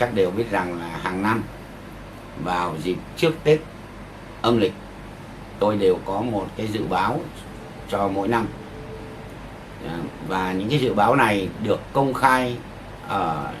chắc đều biết rằng là hàng năm vào dịp trước Tết âm lịch tôi đều có một cái dự báo cho mỗi năm. Và những cái dự báo này được công khai ở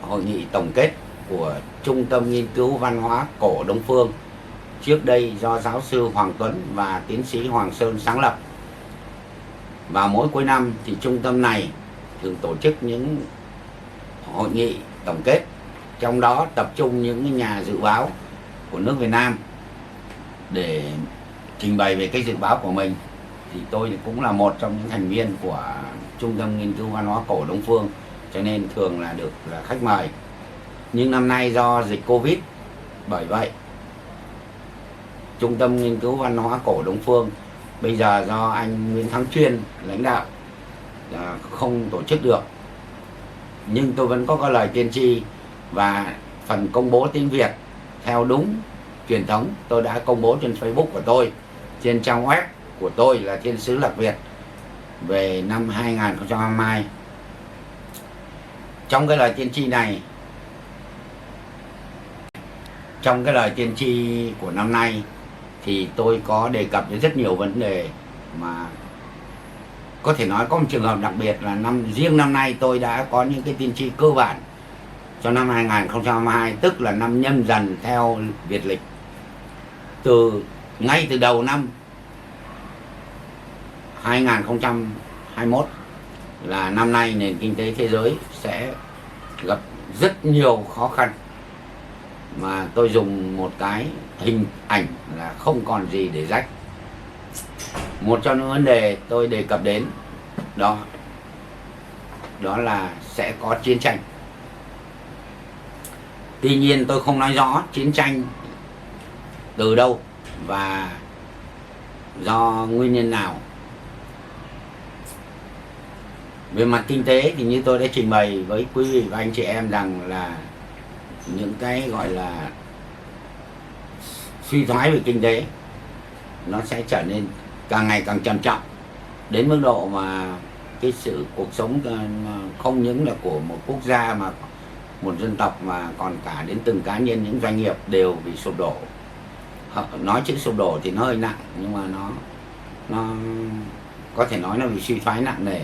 hội nghị tổng kết của Trung tâm Nghiên cứu Văn hóa Cổ Đông Phương, trước đây do giáo sư Hoàng Tuấn và tiến sĩ Hoàng Sơn sáng lập. Và mỗi cuối năm thì trung tâm này thường tổ chức những hội nghị tổng kết, trong đó tập trung những nhà dự báo của nước Việt Nam để trình bày về cái dự báo của mình. Thì tôi cũng là một trong những thành viên của Trung tâm Nghiên cứu Văn hóa Cổ Đông Phương, cho nên thường là được là khách mời. Nhưng năm nay do dịch Covid, bởi vậy Trung tâm Nghiên cứu Văn hóa Cổ Đông Phương bây giờ do anh Nguyễn Thắng Chuyên lãnh đạo không tổ chức được. Nhưng tôi vẫn có cái lời tiên tri và phần công bố tiếng Việt theo đúng truyền thống tôi đã công bố trên Facebook của tôi, trên trang web của tôi là Thiên Sứ Lạc Việt về năm 2022. Trong cái lời tiên tri này, trong cái lời tiên tri của năm nay thì tôi có đề cập đến rất nhiều vấn đề mà có thể nói có một trường hợp đặc biệt là riêng năm nay tôi đã có những cái tiên tri cơ bản cho năm 2022, tức là năm Nhâm Dần theo Việt lịch. Ngay từ đầu năm 2021 là năm nay nền kinh tế thế giới sẽ gặp rất nhiều khó khăn, mà tôi dùng một cái hình ảnh là không còn gì để rách. Một trong những vấn đề tôi đề cập đến đó là sẽ có chiến tranh. Tuy nhiên tôi không nói rõ chiến tranh từ đâu và do nguyên nhân nào. Về mặt kinh tế thì như tôi đã trình bày với quý vị và anh chị em rằng là những cái gọi là suy thoái về kinh tế nó sẽ trở nên càng ngày càng trầm trọng, đến mức độ mà cái cuộc sống không những là của một quốc gia mà một dân tộc, mà còn cả đến từng cá nhân, những doanh nghiệp đều bị sụp đổ. Nói chữ sụp đổ thì nó hơi nặng, nhưng mà nó có thể nói là bị suy thoái nặng nề.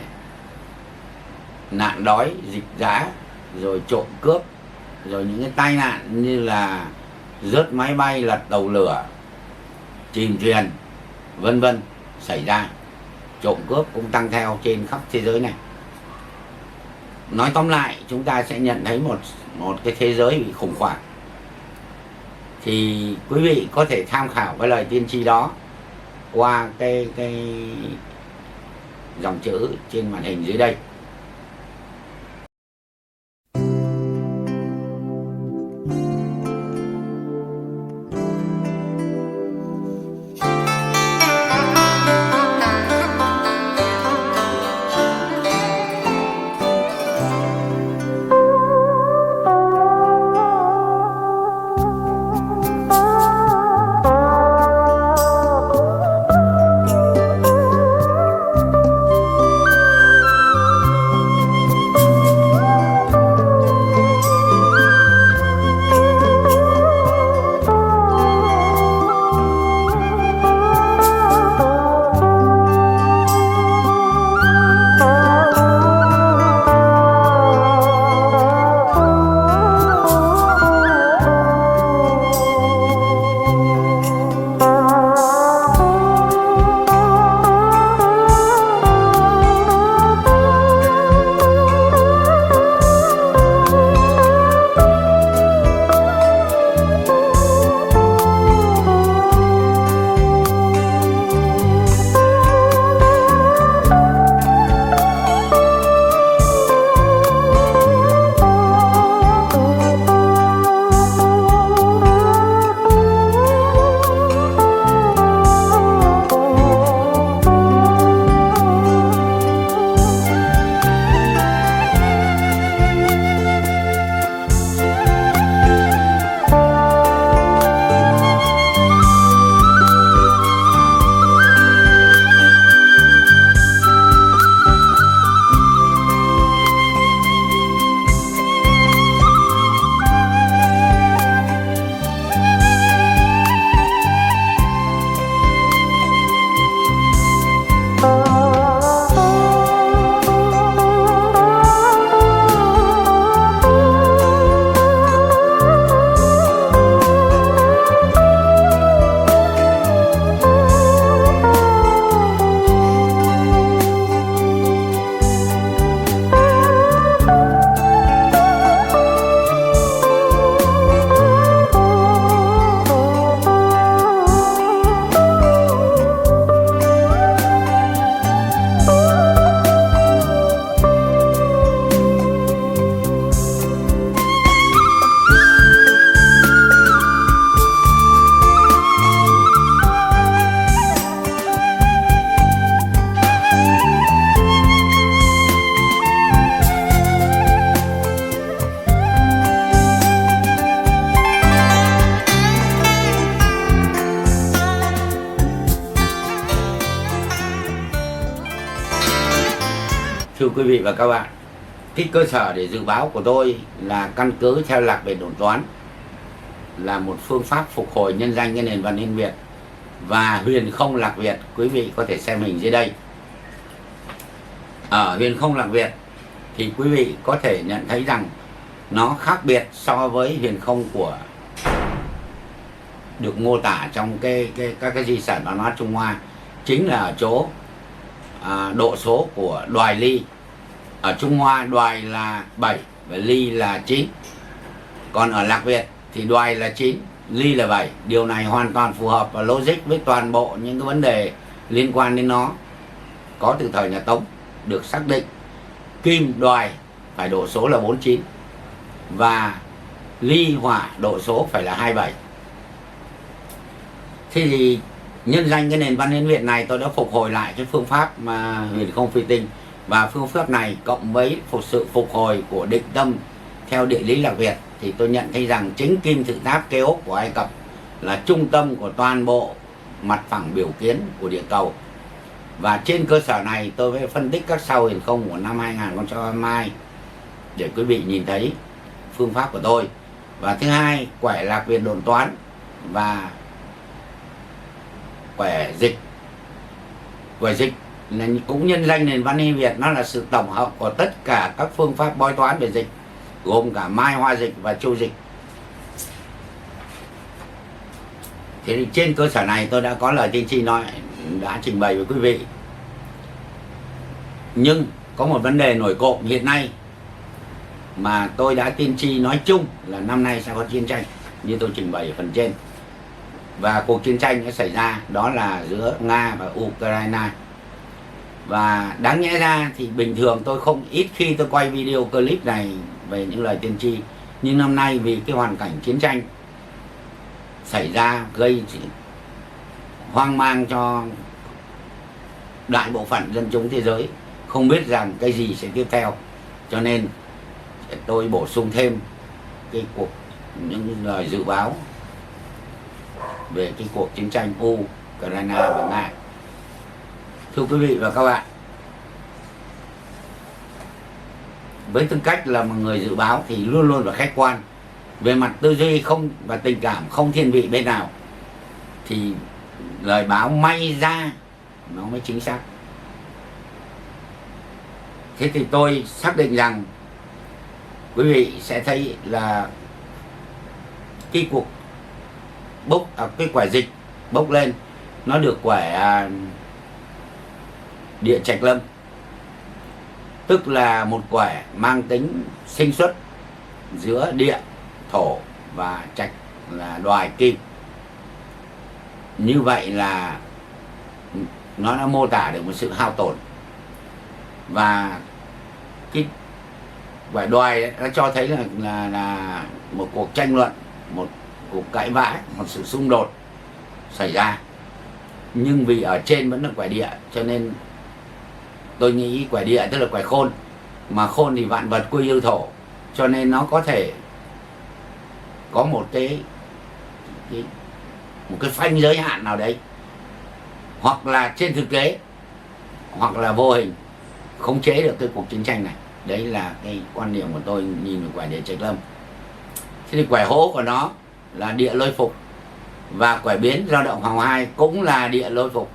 Nạn đói, dịch dã, rồi trộm cướp, rồi những cái tai nạn như là rớt máy bay, lật tàu lửa, chìm thuyền, vân vân xảy ra. Trộm cướp cũng tăng theo trên khắp thế giới này. Nói tóm lại, chúng ta sẽ nhận thấy một cái thế giới bị khủng hoảng. Thì quý vị có thể tham khảo cái lời tiên tri đó qua cái dòng chữ trên màn hình dưới đây. Thưa quý vị và các bạn, cái cơ sở để dự báo của tôi là căn cứ theo lạc về đồn toán, là một phương pháp phục hồi nhân danh cái nền văn hiến Việt và huyền không lạc Việt. Quý vị có thể xem hình dưới đây. Ở huyền không lạc Việt thì quý vị có thể nhận thấy rằng nó khác biệt so với huyền không của được mô tả trong các cái di sản văn hóa Trung Hoa, chính là ở chỗ độ số của đoài ly. Ở Trung Hoa đoài là 7 và ly là 9. Còn ở lạc Việt thì đoài là 9, ly là 7. Điều này hoàn toàn phù hợp và logic với toàn bộ những cái vấn đề liên quan đến nó có từ thời nhà Tống. Được xác định kim đoài phải độ số là 49 và ly hỏa độ số phải là 27. Thế thì nhân danh cái nền văn hiến Việt này, tôi đã phục hồi lại cái phương pháp mà huyền không phi tinh, và phương pháp này cộng với sự phục hồi của định tâm theo địa lý lạc Việt thì tôi nhận thấy rằng chính kim tự tháp Cheops của Ai Cập là trung tâm của toàn bộ mặt phẳng biểu kiến của địa cầu. Và trên cơ sở này tôi mới phân tích các sao huyền không của năm 2022 để quý vị nhìn thấy phương pháp của tôi. Và thứ hai, quẻ lạc Việt đồn toán và quẻ dịch. Quẻ dịch là cũng nhân danh nền văn hiến Việt, nó là sự tổng hợp của tất cả các phương pháp bói toán về dịch, gồm cả mai hoa dịch và chu dịch. Thế thì trên cơ sở này tôi đã có lời tiên tri nói, đã trình bày với quý vị. Nhưng có một vấn đề nổi cộm hiện nay mà tôi đã tiên tri nói chung là năm nay sẽ có chiến tranh, như tôi trình bày ở phần trên. Và cuộc chiến tranh đã xảy ra, đó là giữa Nga và Ukraine. Và đáng nhẽ ra thì bình thường tôi không ít khi tôi quay video clip này về những lời tiên tri. Nhưng năm nay vì cái hoàn cảnh chiến tranh xảy ra gây hoang mang cho đại bộ phận dân chúng thế giới, không biết rằng cái gì sẽ tiếp theo, cho nên tôi bổ sung thêm những lời dự báo về cái cuộc chiến tranh Ukraine và Nga. Thưa quý vị và các bạn, với tư cách là một người dự báo thì luôn luôn là khách quan. Về mặt tư duy không và tình cảm không thiên vị bên nào thì lời báo may ra nó mới chính xác. Thế thì tôi xác định rằng quý vị sẽ thấy là cái cuộc cái quẻ dịch bốc lên, nó được quẻ địa trạch lâm, tức là một quẻ mang tính sinh xuất giữa địa, thổ và trạch là đoài kim. Như vậy là nó đã mô tả được một sự hao tổn. Và cái quẻ đoài đã cho thấy là một cuộc tranh luận, một cuộc cãi vã, một sự xung đột xảy ra. Nhưng vì ở trên vẫn là quẻ địa, cho nên tôi nghĩ quẻ địa tức là quẻ khôn, mà khôn thì vạn vật quy yêu thổ, cho nên nó có thể có một cái phanh giới hạn nào đấy, hoặc là trên thực tế hoặc là vô hình khống chế được cái cuộc chiến tranh này. Đấy là cái quan điểm của tôi nhìn vào quẻ địa trạch lâm. Thế thì quẻ hố của nó là địa lôi phục, và quẻ biến dao động hào 2 cũng là địa lôi phục.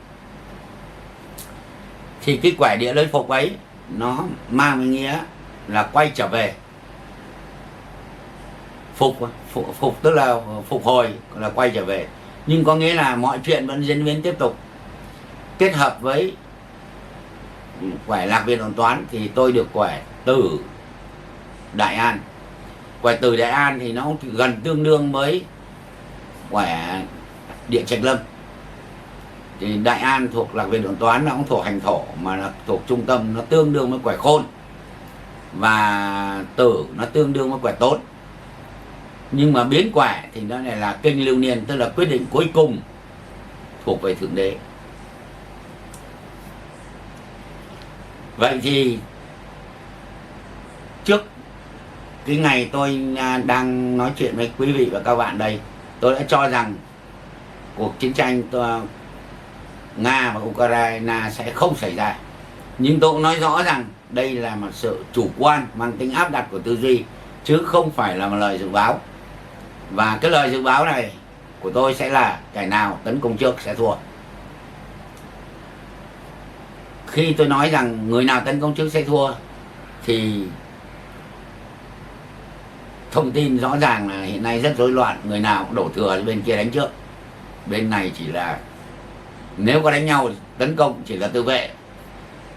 Thì cái quẻ địa lôi phục ấy nó mang ý nghĩa là quay trở về. Phục tức là phục hồi, là quay trở về, nhưng có nghĩa là mọi chuyện vẫn diễn biến tiếp tục. Kết hợp với quẻ lạc Việt đồn toán thì tôi được quẻ tử Đại An. Quẻ tử Đại An thì nó gần tương đương với quẻ địa trạch lâm. Thì Đại An thuộc lạc Việt đồn toán, nó cũng thuộc hành thổ mà là thuộc trung tâm, nó tương đương với quẻ khôn, và tử nó tương đương với quẻ tốt. Nhưng mà biến quẻ thì nó này là kinh lưu niên, tức là quyết định cuối cùng thuộc về Thượng Đế. Vậy thì trước cái ngày tôi đang nói chuyện với quý vị và các bạn đây, tôi đã cho rằng cuộc chiến tranh Nga và Ukraine sẽ không xảy ra. Nhưng tôi cũng nói rõ rằng đây là một sự chủ quan mang tính áp đặt của tư duy, chứ không phải là một lời dự báo. Và cái lời dự báo này của tôi sẽ là kẻ nào tấn công trước sẽ thua. Khi tôi nói rằng người nào tấn công trước sẽ thua thì thông tin rõ ràng là hiện nay rất rối loạn, người nào cũng đổ thừa bên kia đánh trước. Bên này chỉ là nếu có đánh nhau tấn công chỉ là tự vệ,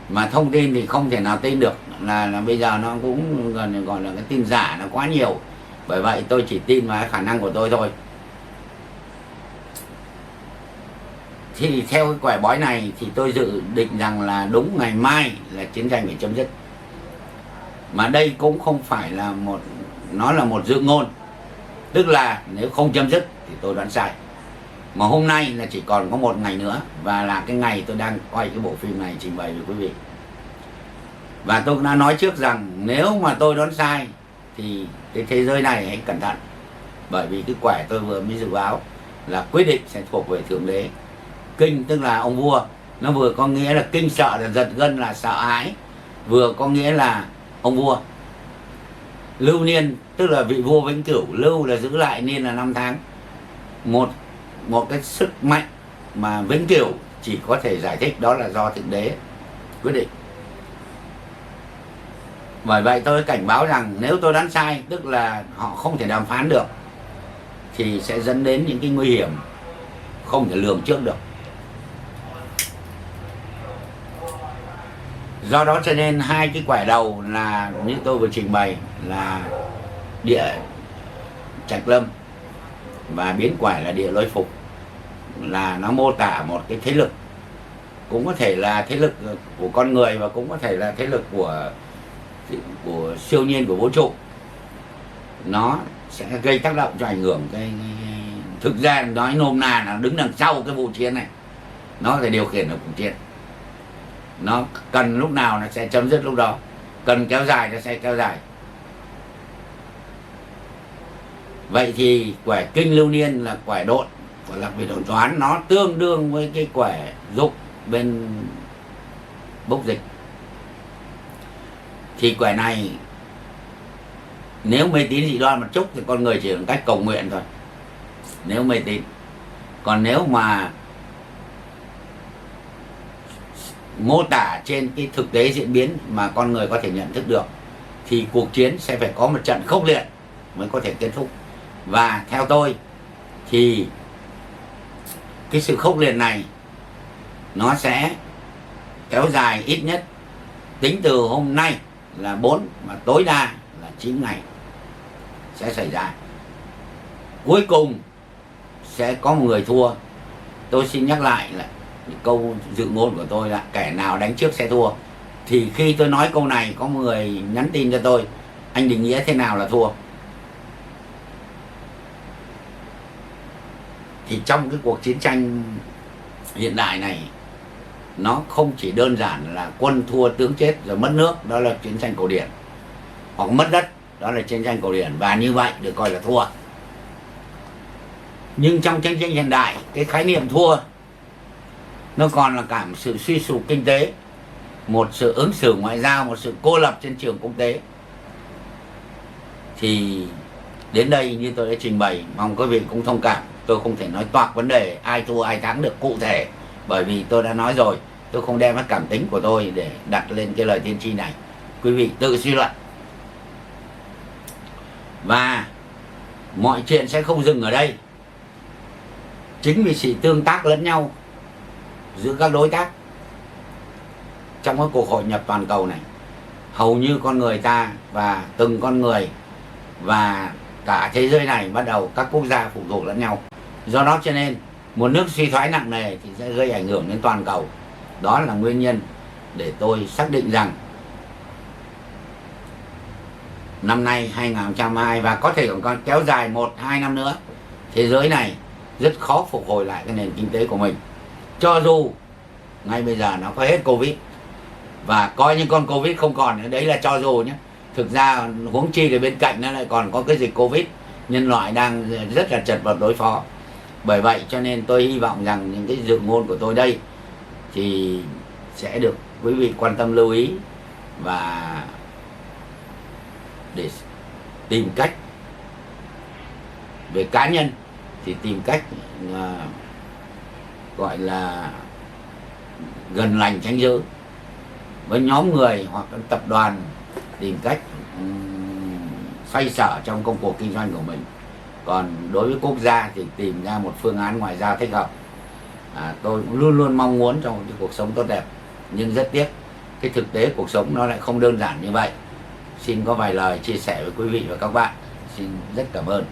mà thông tin thì không thể nào tin được, là bây giờ nó cũng gần gọi là cái tin giả nó quá nhiều. Bởi vậy tôi chỉ tin vào khả năng của tôi thôi. Thì theo cái quẻ bói này thì tôi dự định rằng là đúng ngày mai là chiến tranh phải chấm dứt. Mà đây cũng không phải là nó là một dự ngôn. Tức là nếu không chấm dứt thì tôi đoán sai. Mà hôm nay là chỉ còn có một ngày nữa, và là cái ngày tôi đang quay cái bộ phim này trình bày với quý vị. Và tôi đã nói trước rằng nếu mà tôi đoán sai thì cái thế giới này hãy cẩn thận. Bởi vì cái quẻ tôi vừa mới dự báo là quyết định sẽ thuộc về Thượng Đế. Kinh tức là ông vua, nó vừa có nghĩa là kinh sợ là giật gân là sợ hãi, vừa có nghĩa là ông vua. Lưu niên tức là vị vua vĩnh cửu, lưu là giữ lại, niên là 5 tháng. Một cái sức mạnh mà vĩnh cửu chỉ có thể giải thích đó là do Thượng Đế quyết định. Bởi vậy tôi cảnh báo rằng nếu tôi đoán sai, tức là họ không thể đàm phán được, thì sẽ dẫn đến những cái nguy hiểm không thể lường trước được. Do đó cho nên hai cái quẻ đầu là như tôi vừa trình bày là địa Trạch Lâm và biến quẻ là địa Lôi Phục, là nó mô tả một cái thế lực, cũng có thể là thế lực của con người và cũng có thể là thế lực của siêu nhiên của vũ trụ. Nó sẽ gây tác động cho ảnh hưởng thực ra nói nôm na là đứng đằng sau cái vụ chiến này, nó sẽ điều khiển được cuộc chiến. Nó cần lúc nào nó sẽ chấm dứt lúc đó, cần kéo dài nó sẽ kéo dài. Vậy thì quẻ kinh lưu niên là quẻ độn, gọi là về độn toán, nó tương đương với cái quẻ dục bên bốc dịch. Thì quẻ này nếu mê tín dị đoan một chút thì con người chỉ có cách cầu nguyện thôi, nếu mê tín. Còn nếu mà mô tả trên cái thực tế diễn biến mà con người có thể nhận thức được, thì cuộc chiến sẽ phải có một trận khốc liệt mới có thể kết thúc. Và theo tôi thì cái sự khốc liệt này nó sẽ kéo dài ít nhất tính từ hôm nay là 4 mà tối đa là 9 ngày sẽ xảy ra. Cuối cùng sẽ có một người thua. Tôi xin nhắc lại là câu dự ngôn của tôi là kẻ nào đánh trước sẽ thua. Thì khi tôi nói câu này, có một người nhắn tin cho tôi: anh định nghĩa thế nào là thua? Thì trong cái cuộc chiến tranh hiện đại này, nó không chỉ đơn giản là quân thua tướng chết rồi mất nước, đó là chiến tranh cổ điển, hoặc mất đất, đó là chiến tranh cổ điển, và như vậy được coi là thua. Nhưng trong chiến tranh hiện đại, cái khái niệm thua nó còn là cả một sự suy sụp kinh tế, một sự ứng xử ngoại giao, một sự cô lập trên trường quốc tế. Thì đến đây như tôi đã trình bày, mong quý vị cũng thông cảm. Tôi không thể nói toạc vấn đề ai thua ai thắng được cụ thể, bởi vì tôi đã nói rồi, tôi không đem cái cảm tính của tôi để đặt lên cái lời tiên tri này. Quý vị tự suy luận. Và mọi chuyện sẽ không dừng ở đây. Chính vì sự tương tác lẫn nhau giữa các đối tác trong cái cuộc hội nhập toàn cầu này, hầu như con người ta và từng con người và cả thế giới này bắt đầu các quốc gia phụ thuộc lẫn nhau. Do đó cho nên một nước suy thoái nặng nề thì sẽ gây ảnh hưởng đến toàn cầu. Đó là nguyên nhân để tôi xác định rằng năm nay 2022 và có thể còn kéo dài 1-2 năm nữa, thế giới này rất khó phục hồi lại cái nền kinh tế của mình. Cho dù ngay bây giờ nó có hết Covid và coi như con Covid không còn nữa, đấy là cho dù nhé. Thực ra huống chi thì bên cạnh nó lại còn có cái dịch Covid, nhân loại đang rất là chật vật đối phó. Bởi vậy cho nên tôi hy vọng rằng những cái dự ngôn của tôi đây thì sẽ được quý vị quan tâm lưu ý. và để tìm cách về cá nhân thì tìm cách gọi là gần lành tránh dữ, với nhóm người hoặc tập đoàn tìm cách xoay sở trong công cuộc kinh doanh của mình. Còn đối với quốc gia thì tìm ra một phương án ngoại giao thích hợp. Tôi cũng luôn luôn mong muốn trong cái cuộc sống tốt đẹp, nhưng rất tiếc cái thực tế cuộc sống nó lại không đơn giản như vậy. Xin có vài lời chia sẻ với quý vị và các bạn. Xin rất cảm ơn.